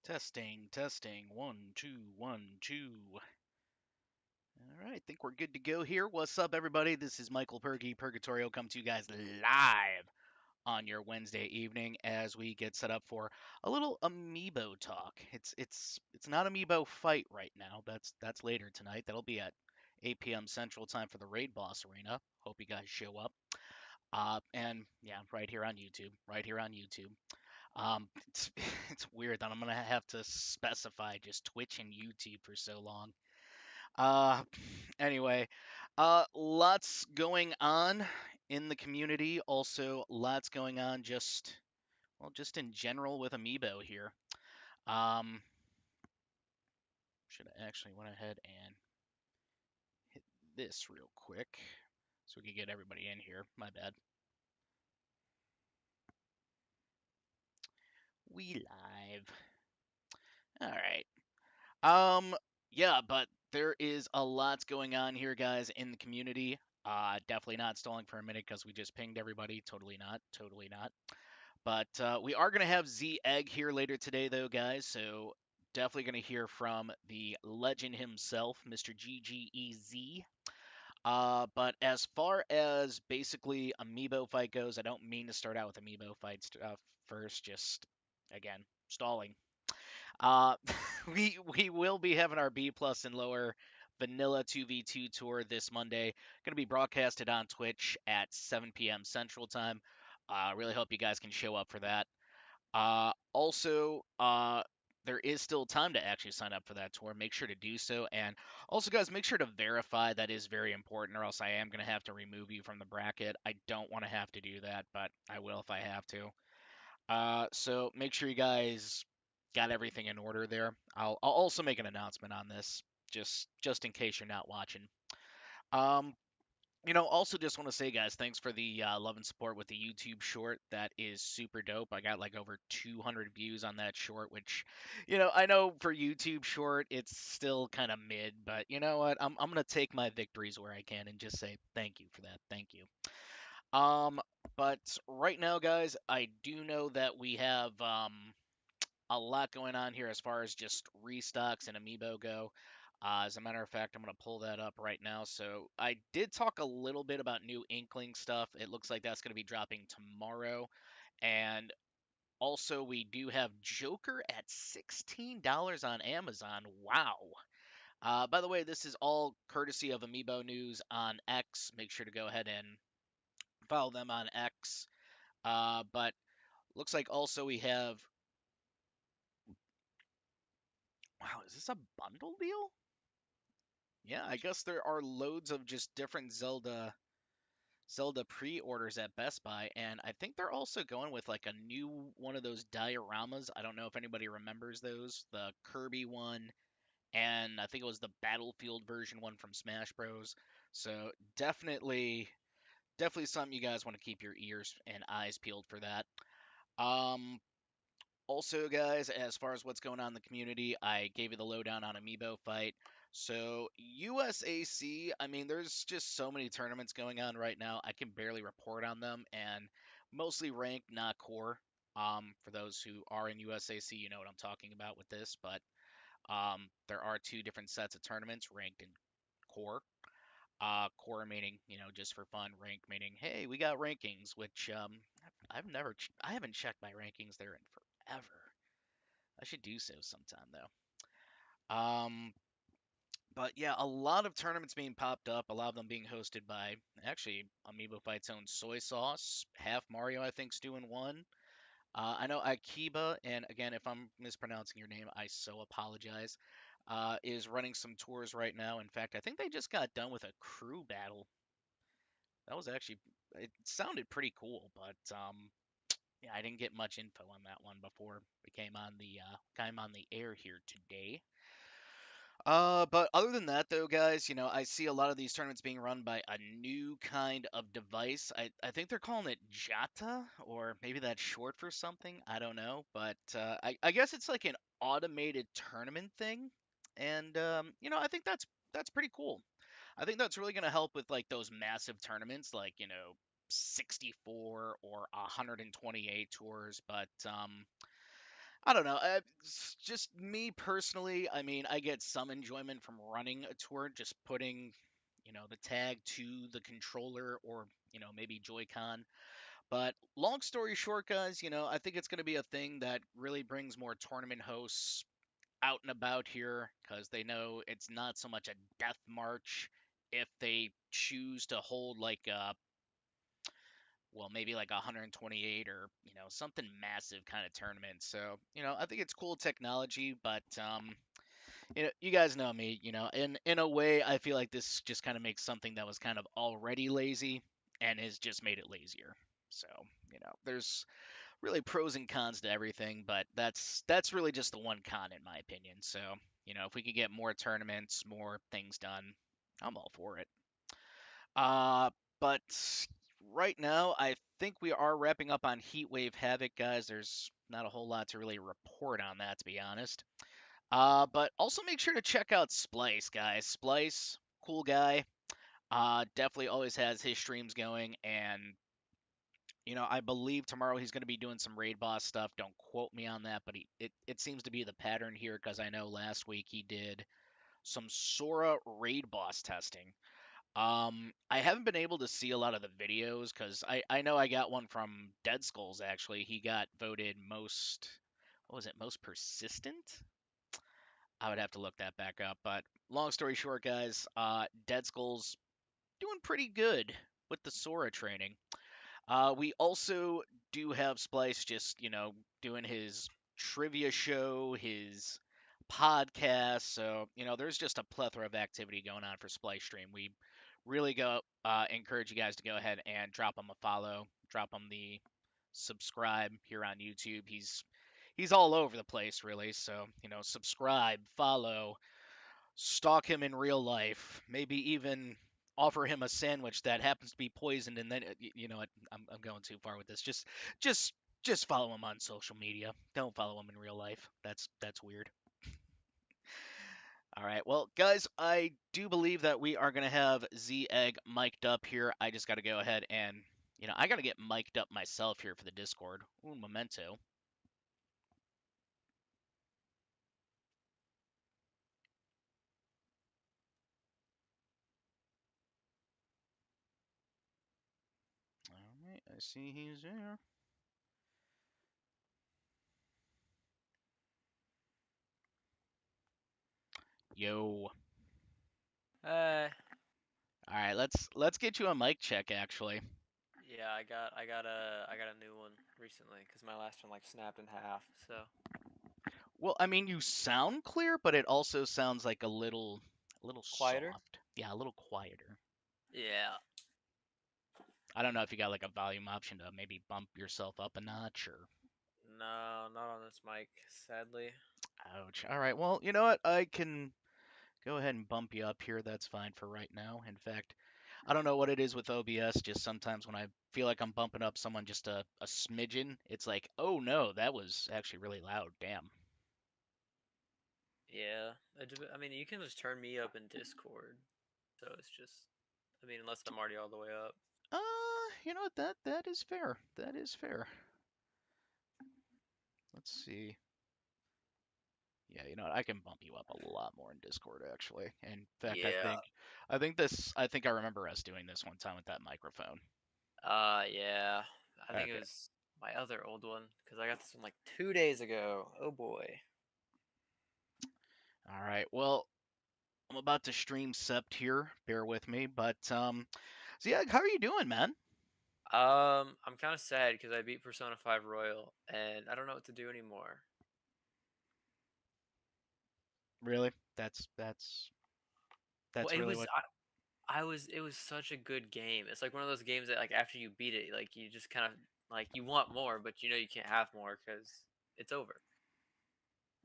Testing, testing. 1, 2, 1, 2. All right, think we're good to go here. What's up, everybody? This is Michael Purgatorio, come to you guys live on your Wednesday evening as we get set up for a little amiibo talk. It's not amiibo fight right now. That's later tonight. That'll be at 8 p.m. Central Time for the Raid Boss Arena. Hope you guys show up. And yeah, right here on YouTube. Right here on YouTube. It's, it's weird that I'm gonna have to specify just Twitch and YouTube for so long. Uh, anyway, lots going on in the community. Also, lots going on just in general with Amiibo here. Um, should have actually went ahead and hit this real quick so we can get everybody in here. My bad. We live. All right. Um, yeah, but there is a lot going on here, guys, in the community. Definitely not stalling for a minute because we just pinged everybody. Totally not. Totally not. But we are going to have ZEgg here later today, though, guys. So definitely going to hear from the legend himself, Mr. GGEZ. But as far as basically Amiibo fight goes, I don't mean to start out with Amiibo fights first. Just again, stalling. Uh, we will be having our B plus and lower vanilla 2v2 tour this Monday. Going to be broadcasted on Twitch at 7 p.m. Central Time. Really hope you guys can show up for that. Also, there is still time to actually sign up for that tour. Make sure to do so. And also, guys, make sure to verify. That is very important, or else I am going to have to remove you from the bracket. I don't want to have to do that, but I will if I have to. So make sure you guys got everything in order there. I'll also make an announcement on this, just in case you're not watching. Um, also just want to say, guys, thanks for the love and support with the YouTube short. That is super dope. I got like over 200 views on that short, which, I know for YouTube short, it's still kind of mid, but you know what? I'm gonna take my victories where I can and just say thank you for that. Thank you. Um, but right now, guys, I do know that we have a lot going on here as far as just restocks and amiibo go. As a matter of fact, I'm going to pull that up right now. So I did talk a little bit about new Inkling stuff. It looks like that's going to be dropping tomorrow. And also, we do have Joker at $16 on Amazon. Wow. By the way, this is all courtesy of Amiibo News on X. Make sure to go ahead and follow them on X. But looks like also we have. Wow, is this a bundle deal? Yeah, I guess there are loads of just different Zelda pre-orders at Best Buy, and I think they're also going with like a new one of those dioramas. I don't know if anybody remembers those, the Kirby one, and I think it was the Battlefield version one from Smash Bros. So definitely something you guys want to keep your ears and eyes peeled for that. Um, Also, guys, as far as what's going on in the community, I gave you the lowdown on Amiibo Fight. So, USAC, I mean, there's just so many tournaments going on right now. I can barely report on them, and mostly ranked, not core. For those who are in USAC, you know what I'm talking about with this, but there are two different sets of tournaments, ranked and core. Core meaning, just for fun. Rank meaning, hey, we got rankings, which I haven't checked my rankings there in forever. I should do so sometime though. Um, but yeah, a lot of tournaments being popped up. A lot of them being hosted by actually Amiibo Fight's own Soy Sauce. Half Mario, I think's doing one. I know Akiba, and again, if I'm mispronouncing your name, I so apologize. Is running some tours right now. In fact, I think they just got done with a crew battle. That was actually it sounded pretty cool, but yeah, I didn't get much info on that one before we came on the air here today. But other than that, though, guys, I see a lot of these tournaments being run by a new kind of device. I think they're calling it Jata, or maybe that's short for something. I don't know, but I guess it's like an automated tournament thing, and I think that's pretty cool. I think that's really going to help with like those massive tournaments, like 64 or 128 tours. But I don't know. Just me personally. I mean, I get some enjoyment from running a tour, just putting, the tag to the controller or, maybe Joy-Con. But long story short, guys, I think it's going to be a thing that really brings more tournament hosts out and about here because they know it's not so much a death march if they choose to hold like maybe like 128 or something massive kind of tournament. So I think it's cool technology, but you guys know me. In a way, I feel like this just kind of makes something that was kind of already lazy and has just made it lazier. So there's really pros and cons to everything, but that's really just the one con in my opinion. So if we could get more tournaments, more things done, I'm all for it. Uh, but right now, I think we are wrapping up on Heatwave Havoc, guys. There's not a whole lot to really report on that, to be honest. But also make sure to check out Splice, guys. Splice, cool guy. Definitely always has his streams going, and I believe tomorrow he's going to be doing some raid boss stuff. Don't quote me on that, but it seems to be the pattern here because I know last week he did some Sora raid boss testing. I haven't been able to see a lot of the videos because I know I got one from Dead Skulls actually. He got voted most, what was it, most persistent? I would have to look that back up. But long story short, guys, Dead Skulls doing pretty good with the Sora training. We also do have Splice just, doing his trivia show, his podcast. So, there's just a plethora of activity going on for Splice Stream. We really encourage you guys to go ahead and drop him a follow, drop him the subscribe here on YouTube. He's all over the place, really. So, subscribe, follow, stalk him in real life, maybe even offer him a sandwich that happens to be poisoned, and then you know what? I'm going too far with this. Just just follow him on social media. Don't follow him in real life. That's weird. All right. Well, guys, I do believe that we are going to have ZEgg mic'd up here. I just got to go ahead and, I got to get mic'd up myself here for the Discord. Ooh, memento. All right. I see he's there. Yo. Uh, All right. Let's get you a mic check, actually. yeah, I got a new one recently because my last one like snapped in half. So Well, I mean, you sound clear, but it also sounds like a little quieter. soft. Yeah, a little quieter. Yeah. I don't know if you got like a volume option to maybe bump yourself up a notch or. No, not on this mic, sadly. Ouch. All right. Well, you know what? I can go ahead and bump you up here. That's fine for right now. In fact, I don't know what it is with OBS. Just sometimes when I feel like I'm bumping up someone just a smidgen, it's like, oh no, that was actually really loud. Damn. Yeah. I mean, you can just turn me up in Discord. So it's just, I mean, unless I'm already all the way up. You know what? That is fair. That is fair. Let's see. Yeah, you know what? I can bump you up a lot more in Discord actually. In fact, Yeah. I think I remember us doing this one time with that microphone. Yeah. I think it Okay. was my other old one because I got this one like 2 days ago. Oh boy. All right. Well, I'm about to stream Sept here. Bear with me, but so yeah, how are you doing, man? I'm kind of sad because I beat Persona 5 Royal and I don't know what to do anymore. Really? That's Well, really what. it was such a good game. It's like one of those games that like after you beat it, like you just kind of like you want more, but you know you can't have more because it's over.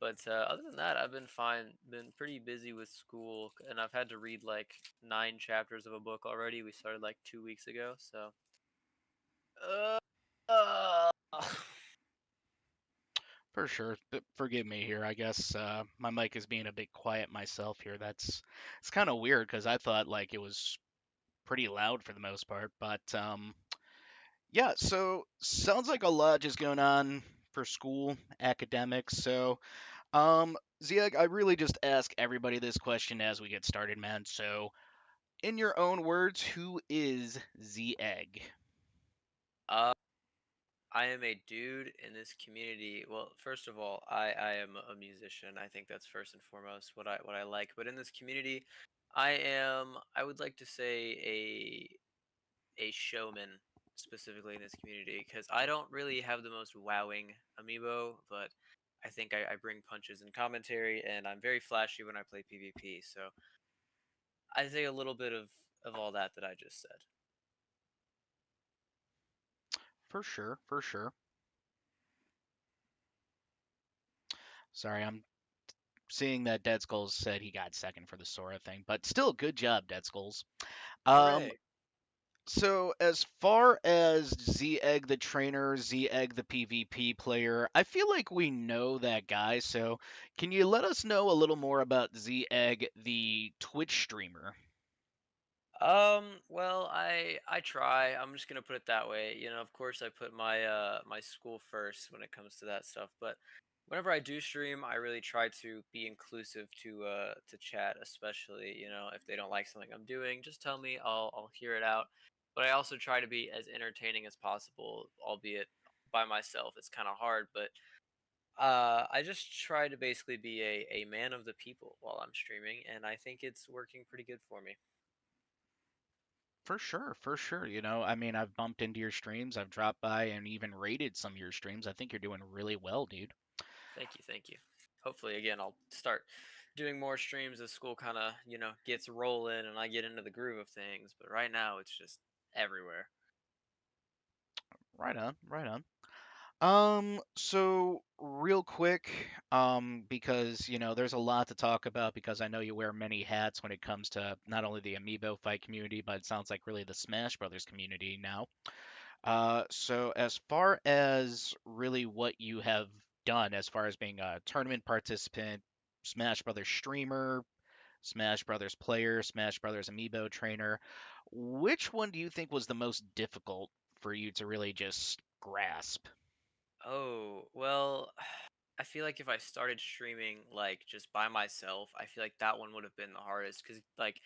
But other than that, I've been fine. Been pretty busy with school, and I've had to read like 9 chapters of a book already. We started like 2 weeks ago, so. Uh, uh, For sure. Forgive me here. I guess my mic is being a bit quiet myself here. It's kind of weird because I thought like it was pretty loud for the most part, but yeah. So sounds like a lot just going on for school, academics. So, Zieg, I really just ask everybody this question as we get started, man. So, in your own words, who is ZEgg? Uh, I am a dude in this community. Well, first of all, I am a musician. I think that's first and foremost what I like. But in this community, I would like to say a showman specifically in this community because I don't really have the most wowing amiibo, but I think I bring punches in commentary and I'm very flashy when I play PvP. So I say a little bit of all that I just said. For sure, for sure. Sorry, I'm seeing that Dead Skulls said he got second for the Sora thing, but still, good job, Dead Skulls. Um, Hooray! so as far as ZEgg the trainer, ZEgg the PvP player, I feel like we know that guy. So can you let us know a little more about ZEgg the Twitch streamer? Well, I try. I'm just gonna put it that way. You know, of course, I put my school first when it comes to that stuff. But whenever I do stream, I really try to be inclusive to chat, especially if they don't like something I'm doing, just tell me. I'll hear it out. But I also try to be as entertaining as possible, albeit by myself. It's kind of hard, but I just try to basically be a man of the people while I'm streaming, and I think it's working pretty good for me. For sure, for sure. I mean, I've bumped into your streams, I've dropped by and even rated some of your streams. I think you're doing really well, dude. Thank you, thank you. Hopefully, again, I'll start doing more streams as school kind of, gets rolling and I get into the groove of things. But right now, it's just everywhere. Right on, right on. So real quick, because there's a lot to talk about because I know you wear many hats when it comes to not only the Amiibo fight community, but it sounds like really the Smash Brothers community now. So as far as really what you have done, as far as being a tournament participant, Smash Brothers streamer, Smash Brothers player, Smash Brothers Amiibo trainer, which one do you think was the most difficult for you to really just grasp? Oh, well, I feel like if I started streaming like just by myself, I feel like that one would have been the hardest because like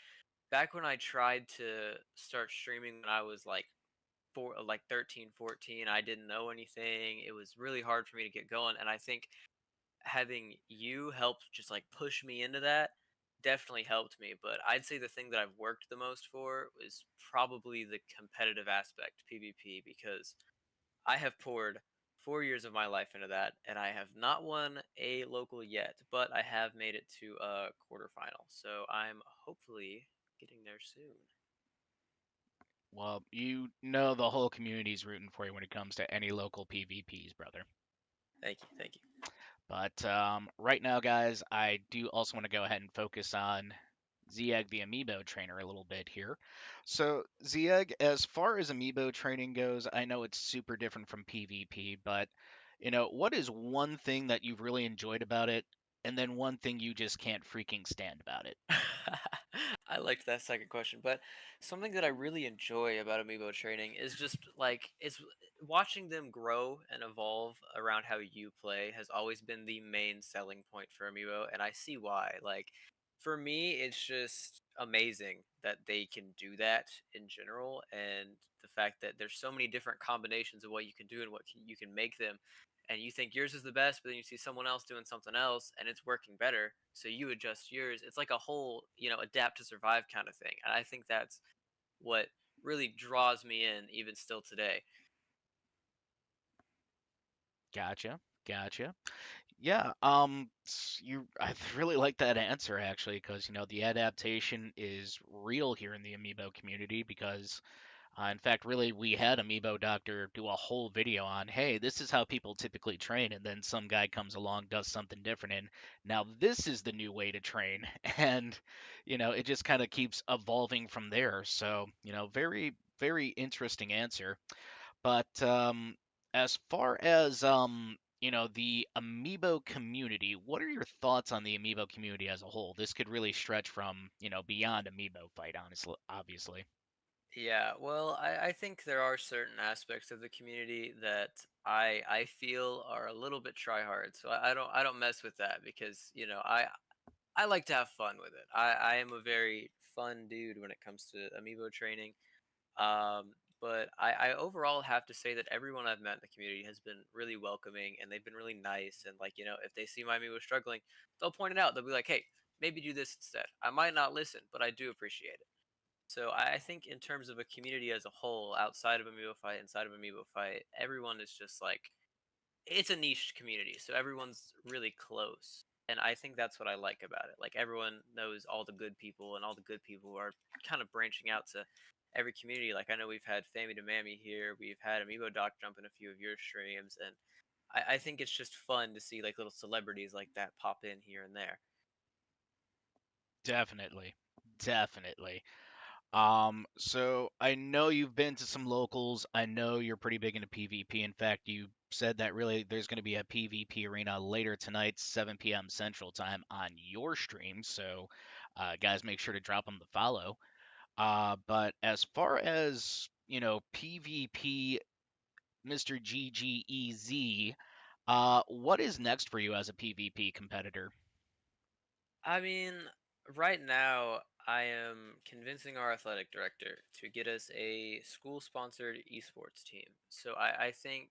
back when I tried to start streaming when I was like 13, 14, I didn't know anything. It was really hard for me to get going, and I think having you help just like push me into that definitely helped me. But I'd say the thing that I've worked the most for is probably the competitive aspect, PvP, because I have poured 4 years of my life into that, and I have not won a local yet, but I have made it to a quarterfinal. So I'm hopefully getting there soon. Well, the whole community's rooting for you when it comes to any local PvPs, brother. Thank you, thank you. But right now, guys, I do also want to go ahead and focus on ZEgg, the Amiibo trainer, a little bit here. So, ZEgg, as far as Amiibo training goes, I know it's super different from PvP, but what is one thing that you've really enjoyed about it, and then one thing you just can't freaking stand about it? I liked that second question, but something that I really enjoy about amiibo training is just like it's watching them grow and evolve around how you play has always been the main selling point for amiibo, and I see why. Like for me, it's just amazing that they can do that in general, and the fact that there's so many different combinations of what you can do and you can make them, and you think yours is the best, but then you see someone else doing something else and it's working better, so you adjust yours. It's like a whole, adapt to survive kind of thing. And I think that's what really draws me in even still today. Gotcha, gotcha. Yeah, I really like that answer actually, because the adaptation is real here in the Amiibo community. Because, in fact, really, we had Amiibo Doctor do a whole video on, hey, this is how people typically train, and then some guy comes along, does something different, and now this is the new way to train, and it just kind of keeps evolving from there. So, very, very interesting answer. But as far as the Amiibo community, what are your thoughts on the Amiibo community as a whole? This could really stretch from beyond Amiibo fight, honestly, obviously. Yeah, well, I think there are certain aspects of the community that I feel are a little bit try hard. So I don't mess with that because, you know, I like to have fun with it. I am a very fun dude when it comes to amiibo training. Um, but I overall have to say that everyone I've met in the community has been really welcoming and they've been really nice. And like, you know, if they see my amiibo struggling, they'll point it out. They'll be like, hey, maybe do this instead. I might not listen, but I do appreciate it. So I think in terms of a community as a whole, outside of Amiibo Fight, inside of Amiibo Fight, everyone is just like it's a niche community, so everyone's really close. And I think that's what I like about it. Like everyone knows all the good people, and all the good people are kind of branching out to every community. Like I know we've had Fammy to Mammy here, we've had Amiibo Doc jump in a few of your streams, and I think it's just fun to see like little celebrities like that pop in here and there. Definitely. Definitely. So I know you've been to some locals. I know you're pretty big into PvP. In fact, you said that really there's going to be a PvP arena later tonight, 7 p.m. Central Time on your stream. So, guys, make sure to drop them the follow. But as far as, PvP, Mr. GGEZ, what is next for you as a PvP competitor? I mean, right now, I am convincing our athletic director to get us a school sponsored esports team. So I think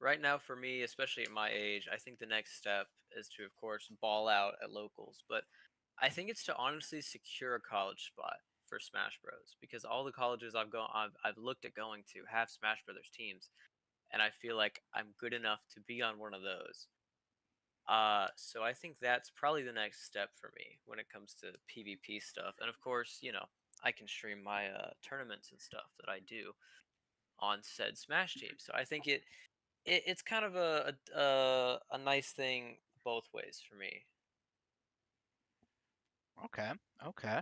right now, for me, especially at my age, I think the next step is to, of course, ball out at locals. But I think it's to honestly secure a college spot for Smash Bros. Because all the colleges I've looked at going to have Smash Brothers teams, and I feel like I'm good enough to be on one of those. So I think that's probably the next step for me when it comes to PvP stuff. And of course, you know, I can stream my tournaments and stuff that I do on said Smash team. So I think it's kind of a nice thing both ways for me. Okay, okay.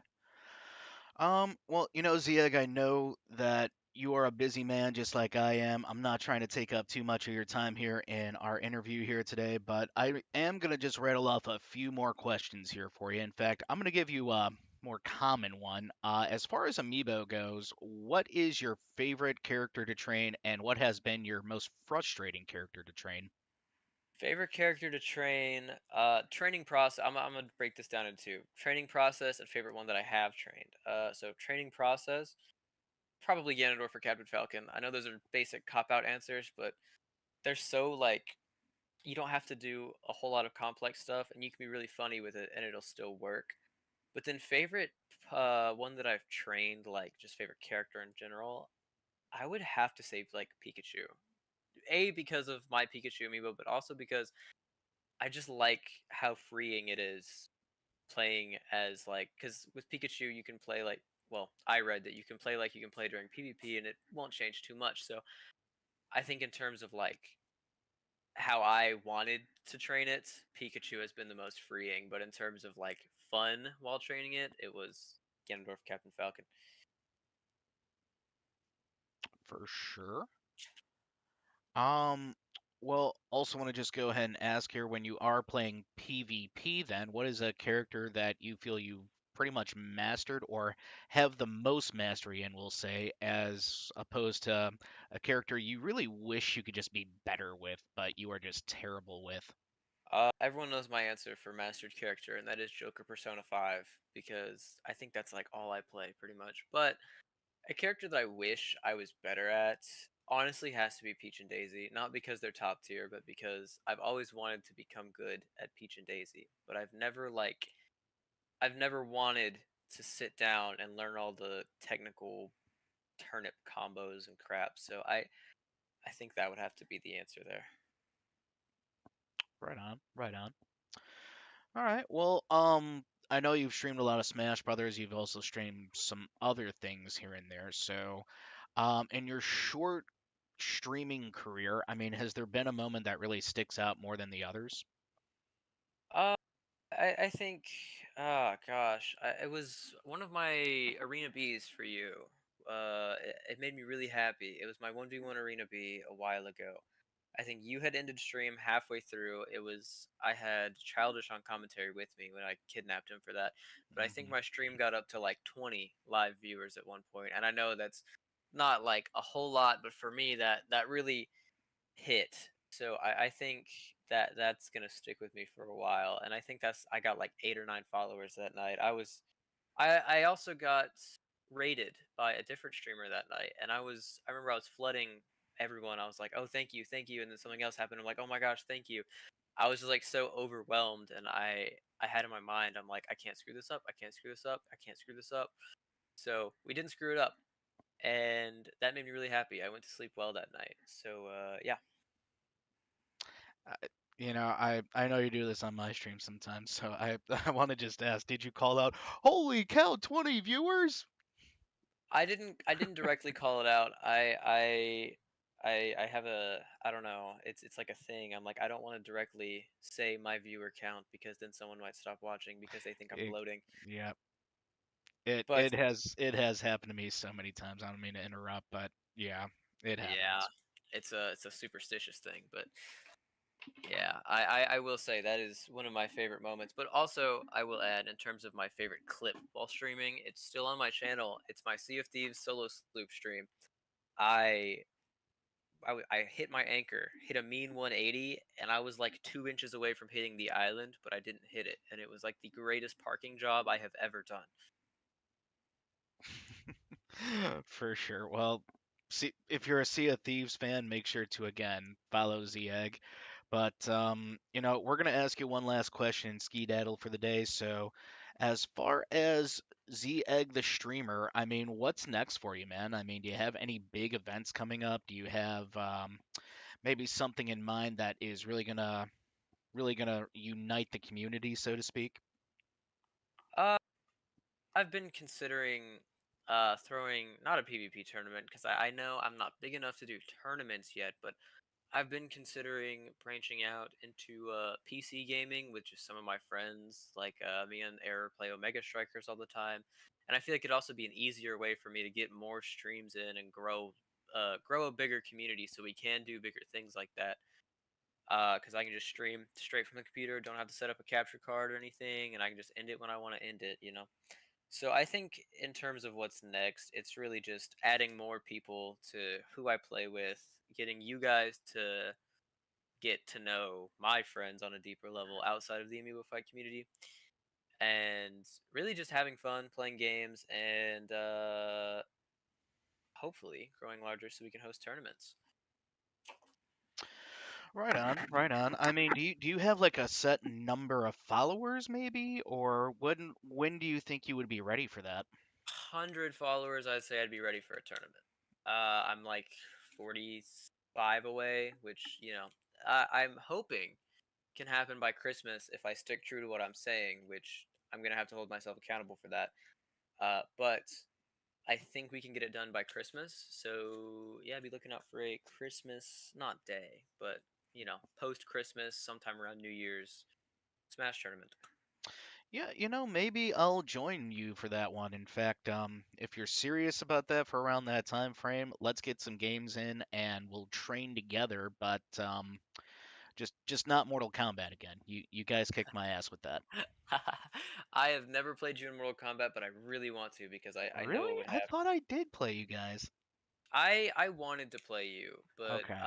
Well, Zieg, I know that you are a busy man just like I am. I'm not trying to take up too much of your time here in our interview here today, but I am going to just rattle off a few more questions here for you. In fact, I'm going to give you a more common one. As far as Amiibo goes, what is your favorite character to train, and what has been your most frustrating character to train? Favorite character to train, training process. I'm gonna break this down into training process and favorite one that I have trained. So training process, probably Ganondorf or Captain Falcon. I know those are basic cop out answers, but they're so like you don't have to do a whole lot of complex stuff and you can be really funny with it and it'll still work. But then favorite one that I've trained, like just favorite character in general, I would have to say like Pikachu. A because of my Pikachu amiibo, but also because I just like how freeing it is playing as like cuz with Pikachu you can play like well, I read that you can play like you can play during PvP and it won't change too much. So I think in terms of like how I wanted to train it, Pikachu has been the most freeing. But in terms of like fun while training it, it was Ganondorf, Captain Falcon. For sure. Um, well, also want to just go ahead and ask here, when you are playing PvP, then what is a character that you feel you pretty much mastered or have the most mastery in, we'll say, as opposed to a character you really wish you could just be better with, but you are just terrible with? Everyone knows my answer for mastered character, and that is Joker Persona 5, because I think that's like all I play pretty much. But a character that I wish I was better at honestly has to be Peach and Daisy. Not because they're top tier, but because I've always wanted to become good at Peach and Daisy. But I've never wanted to sit down and learn all the technical turnip combos and crap. So I think that would have to be the answer there. Right on, right on. All right. Well, I know you've streamed a lot of Smash Brothers. You've also streamed some other things here and there. So, in your short streaming career, I mean, has there been a moment that really sticks out more than the others? Uh, I think, oh gosh, it was one of my Arena Bs for you. It made me really happy. It was my 1v1 Arena B a while ago. I think you had ended stream halfway through. I had Childish on commentary with me when I kidnapped him for that. But I think Hmm. my stream got up to like 20 live viewers at one point, and I know that's not like a whole lot, but for me that really hit. So I think that's gonna stick with me for a while, and I think I got like 8 or 9 followers that night. I also got rated by a different streamer that night, and I remember I was flooding everyone. I was like, "Oh, thank you," and then something else happened. I'm like, "Oh my gosh, thank you." I was just like so overwhelmed, and I had in my mind, I'm like, "I can't screw this up. I can't screw this up. I can't screw this up." So we didn't screw it up, and that made me really happy. I went to sleep well that night. So yeah. I, I know you do this on my stream sometimes, so I I want to just ask, did you call out, "Holy cow, 20 viewers"? I didn't directly call it out. I have a I don't know. It's like a thing. I'm like I don't want to directly say my viewer count because then someone might stop watching because they think I'm It, gloating. yeah, it But it has happened to me so many times. I don't mean to interrupt, but yeah, it yeah, happens. it's a superstitious thing. But yeah, I will say that is one of my favorite moments. But also I will add in terms of my favorite clip while streaming, it's still on my channel. It's my Sea of Thieves solo sloop stream. I I hit my anchor, hit a mean 180, and I was like 2 inches away from hitting the island, but I didn't hit it, and it was like the greatest parking job I have ever done. For sure. Well, see, if you're a Sea of Thieves fan, make sure to again follow ZEgg. But we're gonna ask you one last question, Skedaddle, for the day. So, as far as ZEgg the streamer, I mean, what's next for you, man? I mean, do you have any big events coming up? Do you have maybe something in mind that is really gonna unite the community, so to speak? Uh, I've been considering throwing not a PvP tournament because I know I'm not big enough to do tournaments yet, but I've been considering branching out into PC gaming with just some of my friends. Like me and Error play Omega Strikers all the time, and I feel like it'd also be an easier way for me to get more streams in and grow a bigger community, so we can do bigger things like that. Because I can just stream straight from the computer, don't have to set up a capture card or anything, and I can just end it when I want to end it. So I think in terms of what's next, it's really just adding more people to who I play with, getting you guys to get to know my friends on a deeper level outside of the Amiibo Fight community, and really just having fun playing games and hopefully growing larger so we can host tournaments. Right on, right on. I mean, do you have like a set number of followers maybe, or when do you think you would be ready for that? 100 followers, I'd say I'd be ready for a tournament. I'm like 45 away, which I'm hoping can happen by Christmas if I stick true to what I'm saying, which I'm gonna have to hold myself accountable for that. But I think we can get it done by Christmas. So yeah, be looking out for a Christmas, not day, but post Christmas, sometime around New Year's, Smash tournament. Yeah, maybe I'll join you for that one. In fact, if you're serious about that for around that time frame, let's get some games in and we'll train together, but just not Mortal Kombat again. You guys kicked my ass with that. I have never played you in Mortal Kombat, but I really want to because I know it Really? would I have. thought I did play you guys. I wanted to play you, but Okay.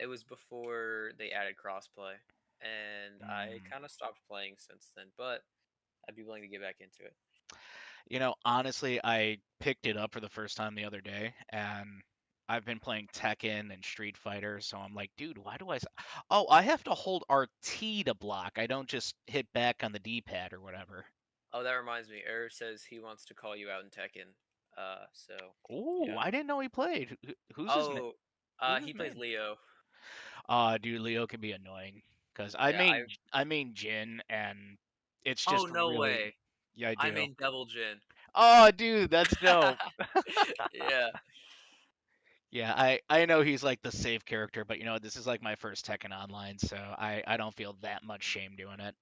it was before they added crossplay, and I Mm. kind of stopped playing since then. But I'd be willing to get back into it. Honestly, I picked it up for the first time the other day, and I've been playing Tekken and Street Fighter, so I'm like, dude, why do Oh, I have to hold RT to block. I don't just hit back on the D-pad or whatever. Oh, that reminds me. Error says he wants to call you out in Tekken. So Ooh, yeah. I didn't know he played. Who's his Oh, who's his he plays main? Leo. Dude, Leo can be annoying because Yeah, I. I main Jin, and it's Oh just no really, way. yeah, I I do. mean Devil Jin. Oh, dude, that's dope. Yeah, Yeah, I know he's like the safe character, but this is like my first Tekken Online, so I don't feel that much shame doing it.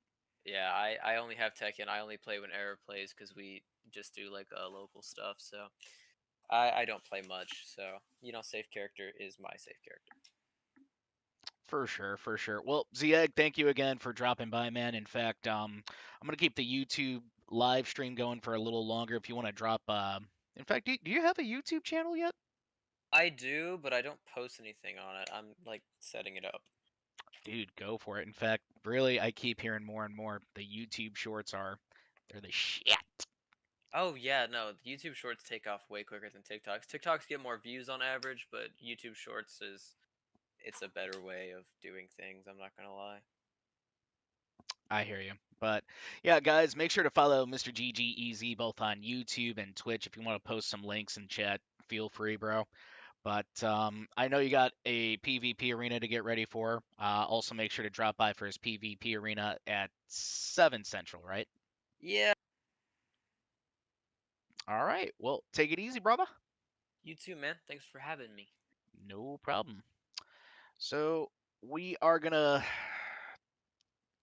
yeah. I only have Tekken. I only play when Error plays because we just do like local stuff. So I don't play much. So safe character is my safe character. For sure, for sure. Well, ZEgg, thank you again for dropping by, man. In fact, I'm gonna keep the YouTube live stream going for a little longer. If you want to drop, in fact, do you have a YouTube channel yet? I do, but I don't post anything on it. I'm like setting it up. Dude, go for it. In fact, really, I keep hearing more and more the YouTube shorts they're the shit. Oh yeah, no, the YouTube Shorts take off way quicker than TikToks. TikToks get more views on average, but YouTube Shorts is it's a better way of doing things. I'm not gonna lie. I hear you. But yeah, guys, make sure to follow Mr. GGEZ both on YouTube and Twitch. If you want to post some links in chat, feel free, bro. But I know you got a PvP arena to get ready for. Also, make sure to drop by for his PvP arena at 7 Central, right? Yeah, All right. Well, take it easy, brother. you too, man. Thanks for having me. No problem. So we are gonna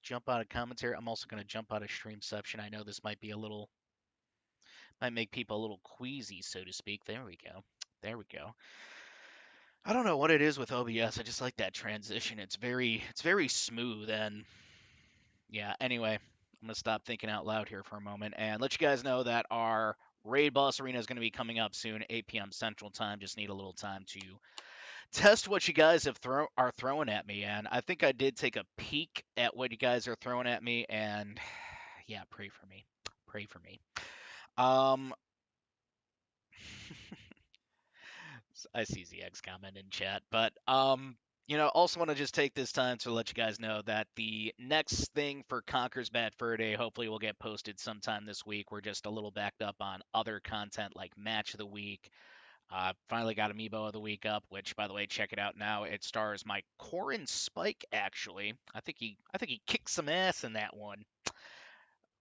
jump out of commentary. I'm also gonna jump out of streamception. I know this might be a little, might make people a little queasy, so to speak. There we go. There we go. I don't know what it is with OBS. I just like that transition. It's very smooth and yeah, anyway, I'm going to stop thinking out loud here for a moment and let you guys know that our Raid Boss Arena is going to be coming up soon, 8 p.m. Central Time. Just need a little time to test what you guys are throwing at me. And I think I did take a peek at what you guys are throwing at me. And yeah, pray for me. Pray for me. Um, I see ZX comment in chat, but also want to just take this time to let you guys know that the next thing for Conker's Bad Fur Day hopefully will get posted sometime this week. We're just a little backed up on other content like Match of the Week. Finally got Amiibo of the Week up, which by the way, check it out now. It stars my Corin Spike actually. I think he kicked some ass in that one.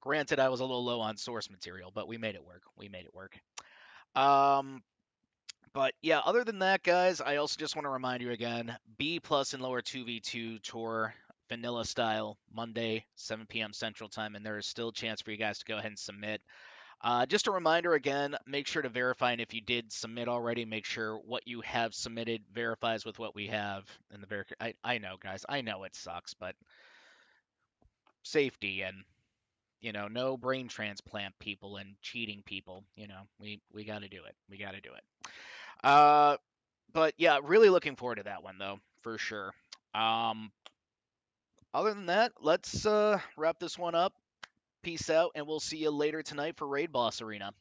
Granted, I was a little low on source material, but we made it work. We made it work. Um, But yeah, other than that, guys, I also just want to remind you again: B plus and lower 2v2 tour vanilla style Monday 7 p.m. Central Time, and there is still a chance for you guys to go ahead and submit. Just a reminder again: make sure to verify, and if you did submit already, make sure what you have submitted verifies with what we have in the verify. I know, guys, I know it sucks, but safety and no brain transplant people and cheating people. We got to do it. We got to do it. Uh, but yeah, really looking forward to that one though, for sure. Um, Other than that, let's wrap this one up. Peace out, and we'll see you later tonight for Raid Boss Arena.